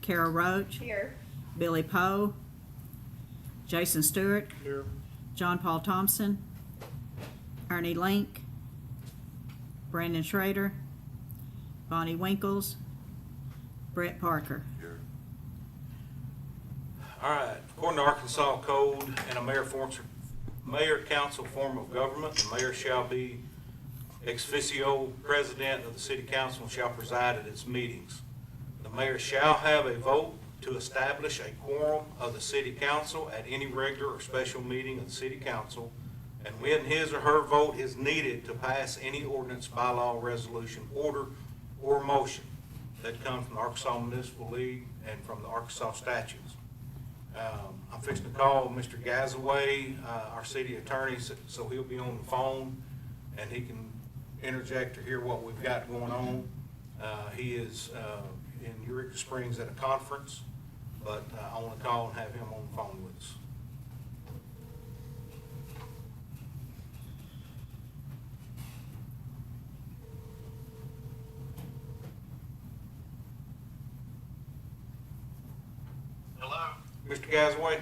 Tara Roach, Here. Billy Poe, Jason Stewart, Here. John Paul Thompson, Ernie Link, Brandon Schrader, Bonnie Winkles, Brett Parker. Here. All right, according to Arkansas Code and a mayor-council form of government, the mayor shall be ex officio president of the city council and shall preside at its meetings. The mayor shall have a vote to establish a quorum of the city council at any regular or special meeting of the city council, and when his or her vote is needed to pass any ordinance, bylaw, resolution, order, or motion that comes from the Arkansas Municipal League and from the Arkansas statutes. I'm fixing to call Mr. Gazaway, our city attorney, so he'll be on the phone and he can interject or hear what we've got going on. He is in Eureka Springs at a conference, but I want to call and have him on the phone with us. Hello. Mr. Gazaway?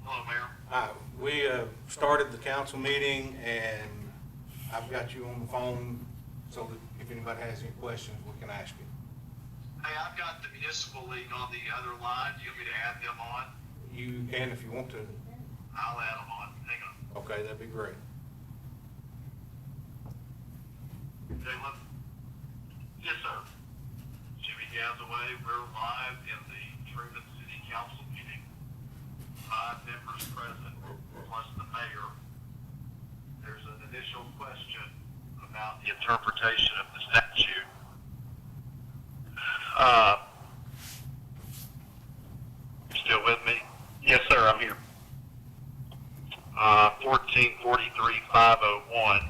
Hello, Mayor. We started the council meeting and I've got you on the phone so that if anybody has any questions, we can ask you. Hey, I've got the municipal league on the other line. Do you want me to add them on? You can if you want to. I'll add them on. Hang on. Okay, that'd be great. Jalen? Yes, sir. Jimmy Gazaway, we're live in the Trumann City Council meeting. 5 members present, plus the mayor. There's an initial question about the interpretation of the statute. You still with me? Yes, sir, I'm here. 1443-501.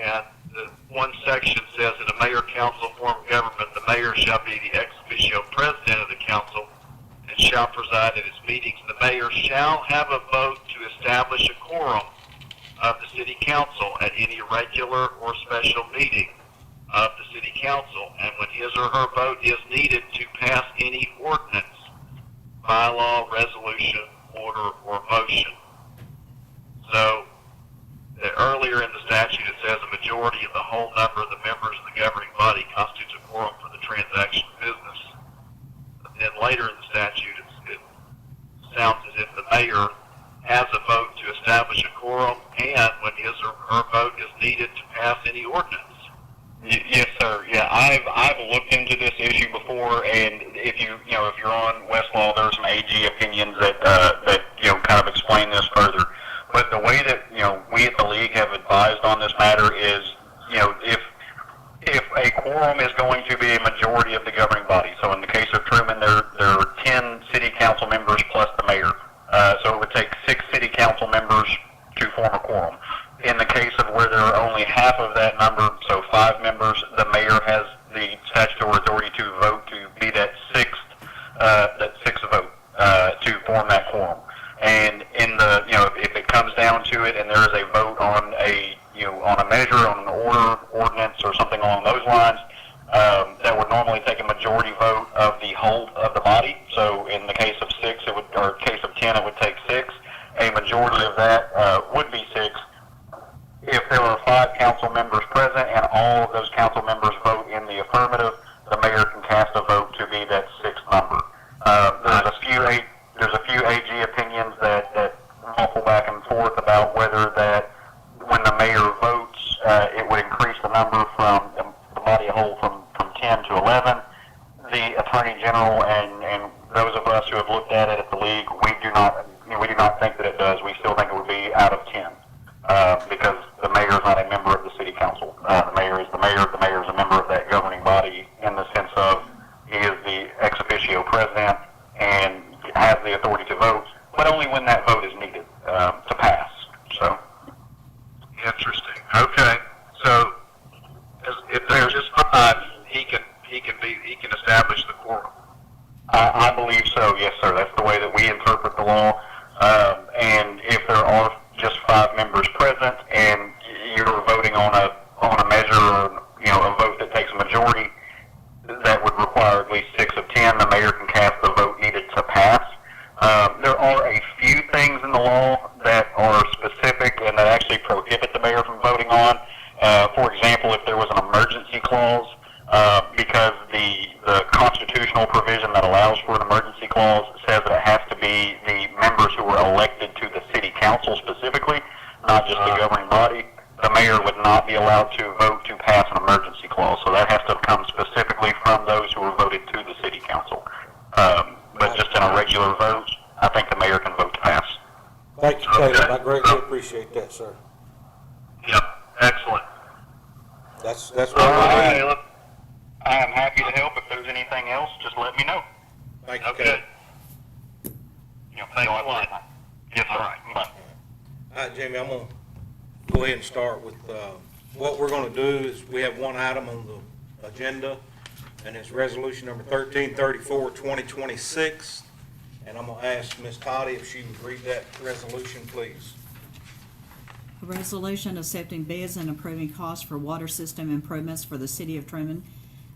And the one section says, in a mayor-council form of government, the mayor shall be the ex officio president of the council and shall preside at its meetings. The mayor shall have a vote to establish a quorum of the city council at any regular or special meeting of the city council, and when his or her vote is needed to pass any ordinance, bylaw, resolution, order, or motion. So, earlier in the statute it says a majority of the whole number of the members of the governing body constitutes a quorum for the transaction of business. But then later in the statute it sounds as if the mayor has a vote to establish a quorum and when his or her vote is needed to pass any ordinance. Yes, sir. Yeah, I've looked into this issue before, and if you're on Westlaw, there are some AG opinions that kind of explain this further. But the way that we at the league have advised on this matter is if a quorum is going to be a majority of the governing body. So in the case of Trumann, there are 10 city council members plus the mayor. So it would take 6 city council members to form a quorum. In the case of where there are only half of that number, so 5 members, the mayor has the statutory authority to vote to be that sixth vote to form that quorum. And in the if it comes down to it, and there is a vote on a measure, on an ordinance, or something along those lines, that would normally take a majority vote of the whole of the body. So in the case of 6, or case of 10, it would take 6. A majority of that would be 6. If there are 5 council members present and all of those council members vote in the affirmative, the mayor can cast a vote to be that 6th number. There's a few AG opinions that waffle back and forth about whether that when the mayor votes, it would increase the number from the body as a whole from 10 to 11. The Attorney General and those of us who have looked at it at the league, we do not think that it does. We still think it would be out of 10 because the mayor is not a member of the city council. The mayor is the mayor. The mayor is a member of that governing body in the sense of he is the ex officio president and has the authority to vote, but only when that vote is needed to pass. So, Interesting. Okay. So, if there's just 5, he can establish the quorum. I believe so. Yes, sir. That's the way that we interpret the law. And if there are just 5 members present, and you're voting on a measure or a vote that takes a majority, that would require at least 6 the constitutional provision that allows for an emergency clause says that it has to be the members who are elected to the city council specifically, not just the governing body. The mayor would not be allowed to vote to pass an emergency clause, so that has to come specifically from those who are voted to the city council. But just in a regular vote, I think the mayor can vote to pass. Thank you, Caleb. I greatly appreciate that, sir. Yep, excellent. That's All what right, I need. Caleb. I am happy to help. If there's anything else, just let me know. Thank you, Okay. Caleb. Thanks a lot. Yes, all right. Bye. All right, Jamie, I'm going to go ahead and start with, what we're going to do is we have one item on the agenda, and it's resolution number 1334, 2026. And I'm going to ask Ms. Toddy if she would read that resolution, please. A resolution accepting bids and approving costs for water system improvements for the city of Trumann,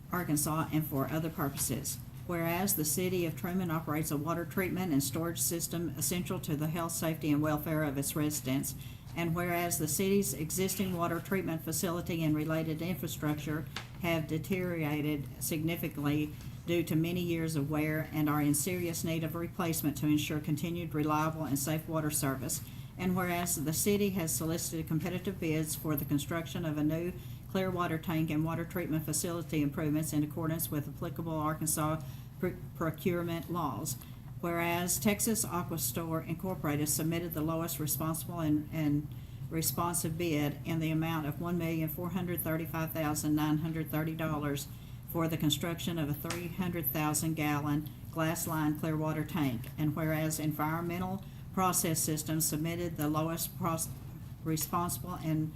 Arkansas, and for other purposes. Whereas the city of Trumann operates a water treatment and storage system essential to the health, safety, and welfare of its residents, and whereas the city's existing water treatment facility and related infrastructure have deteriorated significantly due to many years of wear and are in serious need of replacement to ensure continued reliable and safe water service. And whereas the city has solicited competitive bids for the construction of a new clear water tank and water treatment facility improvements in accordance with applicable Arkansas procurement laws. Whereas Texas Aqua Store Incorporated submitted the lowest responsible and responsive bid in the amount of $1,435,930 for the construction of a 300,000-gallon glass-lined clear water tank. And whereas Environmental Process Systems submitted the lowest responsible and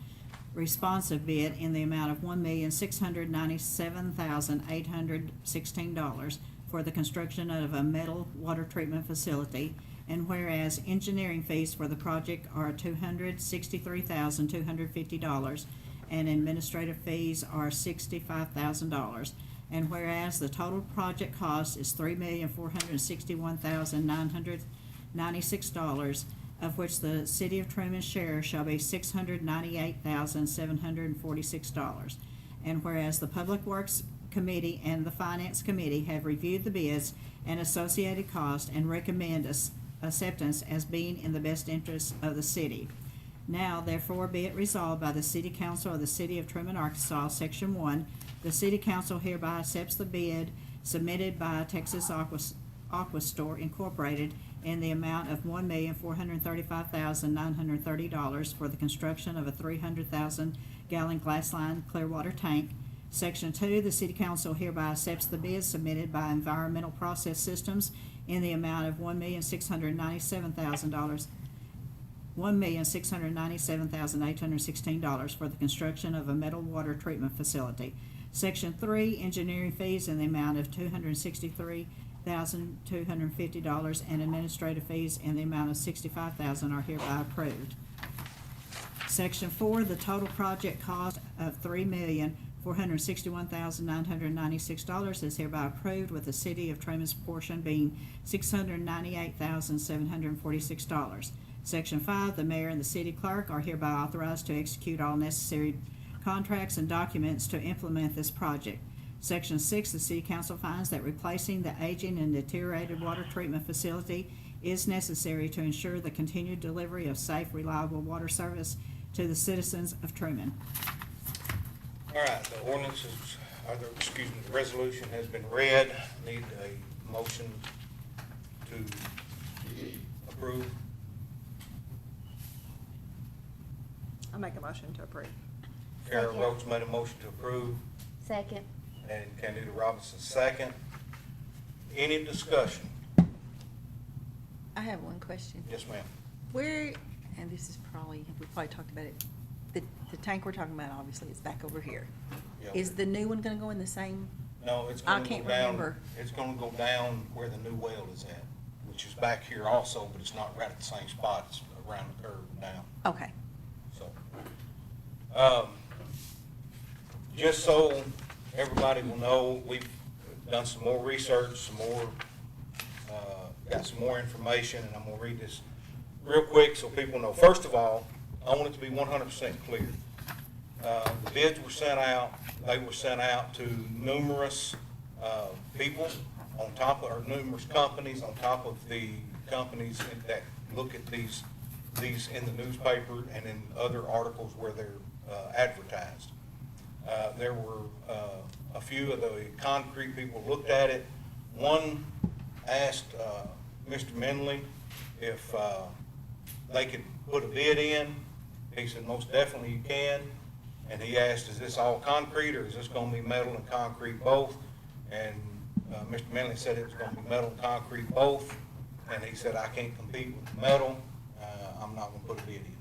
responsive bid in the amount of $1,697,816 for the construction of a metal water treatment facility. And whereas engineering fees for the project are $263,250 and administrative fees are $65,000. And whereas the total project cost is $3,461,996, of which the city of Truman's share shall be $698,746. And whereas the Public Works Committee and the Finance Committee have reviewed the bids and associated costs and recommend acceptance as being in the best interest of the city. Now, therefore, be it resolved by the City Council of the City of Trumann, Arkansas, Section 1, the City Council hereby accepts the bid submitted by Texas Aqua Store Incorporated in the amount of $1,435,930 for the construction of a 300,000-gallon glass-lined clear water tank. Section 2, the City Council hereby accepts the bid submitted by Environmental Process Systems in the amount of $1,697,816 for the construction of a metal water treatment facility. Section 3, engineering fees in the amount of $263,250 and administrative fees in the amount of $65,000 are hereby approved. Section 4, the total project cost of $3,461,996 is hereby approved, with the city of Trumann's portion being $698,746. Section 5, the mayor and the city clerk are hereby authorized to execute all necessary contracts and documents to implement this project. Section 6, the city council finds that replacing the aging and deteriorated water treatment facility is necessary to ensure the continued delivery of safe, reliable water service to the citizens of Trumann. All right, the ordinance is, the resolution has been read. Need a motion to approve. I'll make a motion to approve. Kara Second. Roach made a motion to approve, Second. and Candida Robinson second. Any discussion? I have one question. Yes, ma'am. Where, and this is probably, we probably talked about it, the tank we're talking about obviously is back over here. Yeah. Is the new one gonna go in the same? No, it's I gonna go can't down, remember. it's gonna go down where the new well is at, which is back here also, but it's not right at the same spot. It's around the curve and down. Okay. So, just so everybody will know, we've done some more research, some more, got some more information, and I'm gonna read this real quick so people know. First of all, I want it to be 100% clear. The bids were sent out, they were sent out to numerous people on top of, or numerous companies on top of the companies that look at these in the newspaper and in other articles where they're advertised. There were a few of the concrete people looked at it. One asked Mr. Minley if they could put a bid in. He said, most definitely you can. And he asked, is this all concrete or is this going to be metal and concrete both? And Mr. Minley said it was going to be metal and concrete both. And he said, I can't compete with the metal. I'm not going to put a bid in.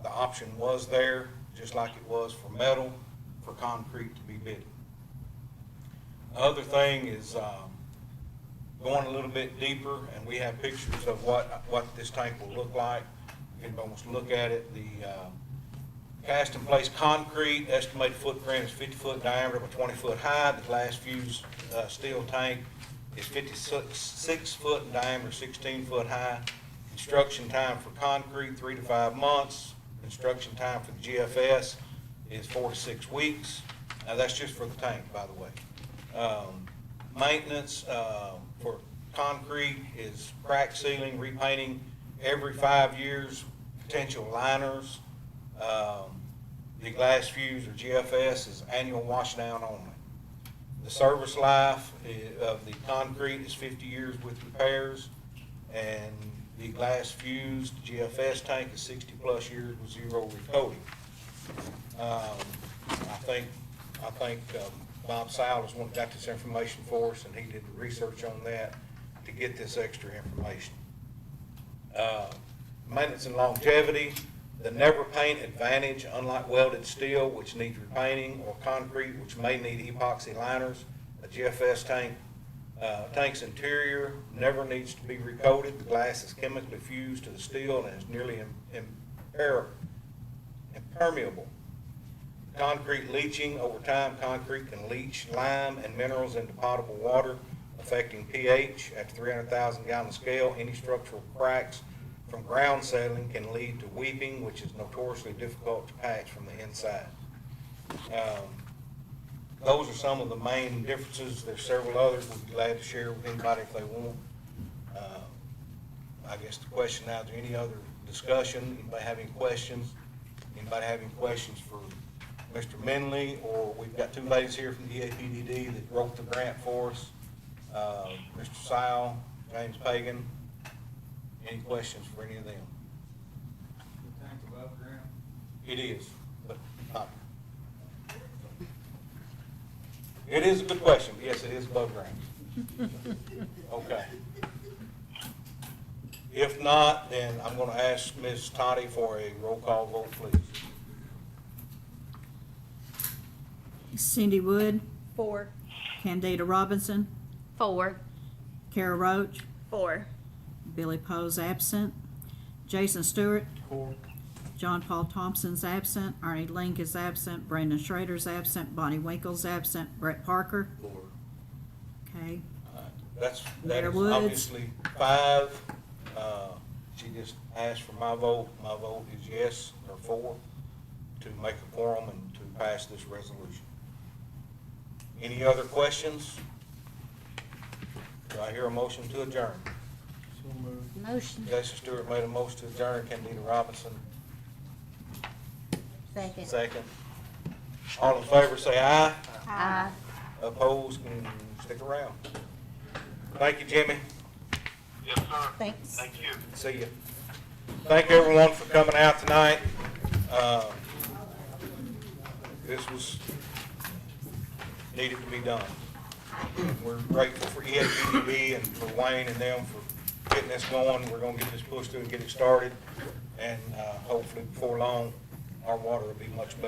The option was there, just like it was for metal, for concrete to be bid. The other thing is going a little bit deeper, and we have pictures of what this tank will look like. You can almost look at it. The cast in place concrete estimated footprint is 50 foot diameter by 20 foot high. The glass fused steel tank is 56 foot in diameter, 16 foot high. Construction time for concrete 3 to 5 months. Construction time for the GFS is 4 to 6 weeks. Now that's just for the tank, by the way. Maintenance for concrete is crack sealing, repainting every 5 years, potential liners. The glass fuse or GFS is annual wash down only. The service life of the concrete is 50 years with repairs, and the glass fused GFS tank is 60 plus years with 0 recoating. I think Bob Sowell is one that got this information for us, and he did the research on that to get this extra information. Maintenance and longevity, the never paint advantage, unlike welded steel, which needs repainting, or concrete, which may need epoxy liners. A GFS tank, tank's interior never needs to be recoated. The glass is chemically fused to the steel and is nearly impermeable. Concrete leaching, over time, concrete can leach lime and minerals into potable water, affecting pH at 300,000 gallon scale. Any structural cracks from ground settling can lead to weeping, which is notoriously difficult to patch from the inside. Those are some of the main differences. There's several others we'd be glad to share with anybody if they want. I guess the question now, is there any other discussion? Anybody have any questions? Anybody have any questions for Mr. Minley? Or we've got two ladies here from the EAPDD that wrote the grant for us. Mr. Sowell, James Pagan. Any questions for any of them? The tank above ground? It is, but not. It is a good question. Yes, it is above ground. Okay. If not, then I'm going to ask Ms. Toddy for a roll call vote, please. Cindy Wood, 4. Candida Robinson, 4. Kara Roach, 4. Billy Poe's absent, Jason Stewart, 4. John Paul Thompson's absent, Arnie Link is absent, Brandon Schrader's absent, Bonnie Winkle's absent, Brett Parker. 4. Okay, That Mayor is Woods. obviously 5. She just asked for my vote. My vote is yes, or 4, to make a quorum and to pass this resolution. Any other questions? Do I hear a motion to adjourn? So moved. Motion. Jason Stewart made a motion to adjourn. Candida Robinson, Second. second. All in favor, say aye. Aye. Opposed, can stick around. Thank you, Jimmy. Yes, sir. Thanks. Thank you. See you. Thank everyone for coming out tonight. This was needed to be done. We're grateful for EAPDB and for Wayne and them for getting this going. We're going to get this pushed through and get it started. And hopefully before long, our water will be much better.